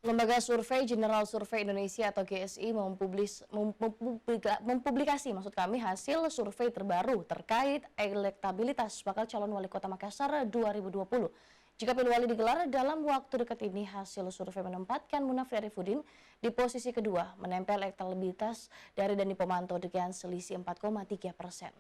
Lembaga Survei General Survei Indonesia atau GSI mempublikasi hasil survei terbaru terkait elektabilitas bakal calon wali kota Makassar 2020. Jika Pilwali digelar dalam waktu dekat ini, hasil survei menempatkan Munafri Arifudin di posisi kedua, menempel elektabilitas dari Dani Pomanto dengan selisih 4,3%.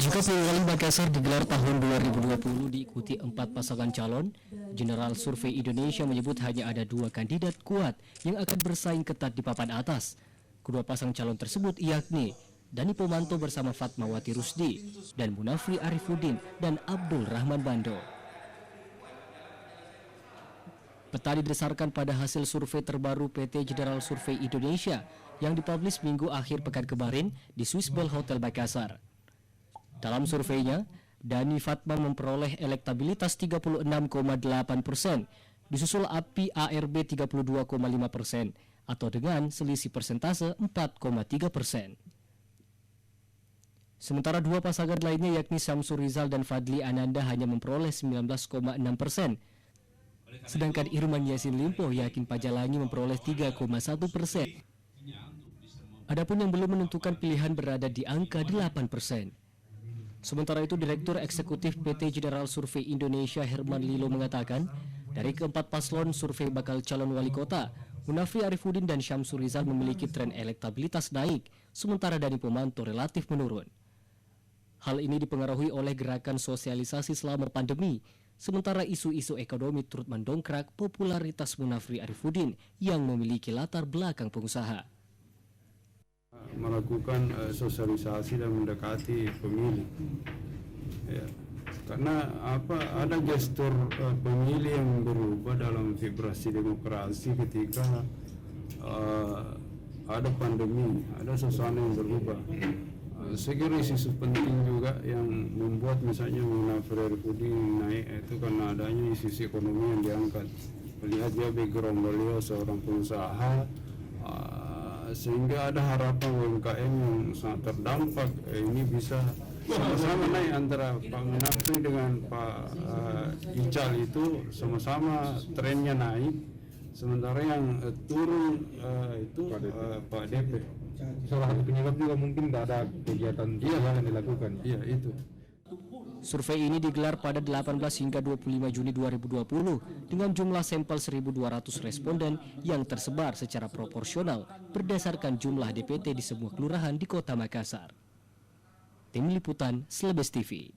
Jika Pilwali Makassar digelar tahun 2020 diikuti 4 pasangan calon, General Survei Indonesia menyebut hanya ada 2 kandidat kuat yang akan bersaing ketat di papan atas. Kedua pasang calon tersebut yakni Dani Pomanto bersama Fatmawati Rusdi dan Munafri Arifudin dan Abdul Rahman Bando. Peta didasarkan pada hasil survei terbaru PT General Survei Indonesia yang dipublish minggu akhir pekan kemarin di Swiss Bell Hotel Makassar. Dalam surveinya, Dani Fatma memperoleh elektabilitas 36,8%, disusul API ARB 32,5%, atau dengan selisih persentase 4,3%. Sementara dua pasangan lainnya yakni Syamsur Rizal dan Fadli Ananda hanya memperoleh 19,6%. Sedangkan Irman Yasin Limpo yakin Pajalangi memperoleh 3,1%. Adapun yang belum menentukan pilihan berada di angka 8%. Sementara itu, Direktur Eksekutif PT General Survei Indonesia Herman Lilo mengatakan, dari keempat paslon survei bakal calon wali kota, Munafri Arifudin dan Syamsur Rizal memiliki tren elektabilitas naik, sementara Dani Pomanto relatif menurun. Hal ini dipengaruhi oleh gerakan sosialisasi selama pandemi, sementara isu-isu ekonomi turut mendongkrak popularitas Munafri Arifudin yang memiliki latar belakang pengusaha. Melakukan sosialisasi dan mendekati pemilih, ya, karena ada gestur pemilih yang berubah dalam vibrasi demokrasi ketika ada pandemi, ada suasana yang berubah. Saya kira isu penting juga yang membuat misalnya Munafri Arifudin naik itu karena adanya isu ekonomi yang diangkat. Melihat dia background beliau seorang pengusaha, sehingga ada harapan UMKM yang sangat terdampak. Ini bisa sama-sama naik antara Pak Munafri dengan Pak Ical, itu sama-sama trennya naik, sementara yang turun itu Pak DP. Salah satu penyebab juga mungkin tidak ada kegiatan yang dilakukan. Iya, itu. Survei ini digelar pada 18 hingga 25 Juni 2020 dengan jumlah sampel 1.200 responden yang tersebar secara proporsional berdasarkan jumlah DPT di semua kelurahan di Kota Makassar. Tim Liputan Slebes TV.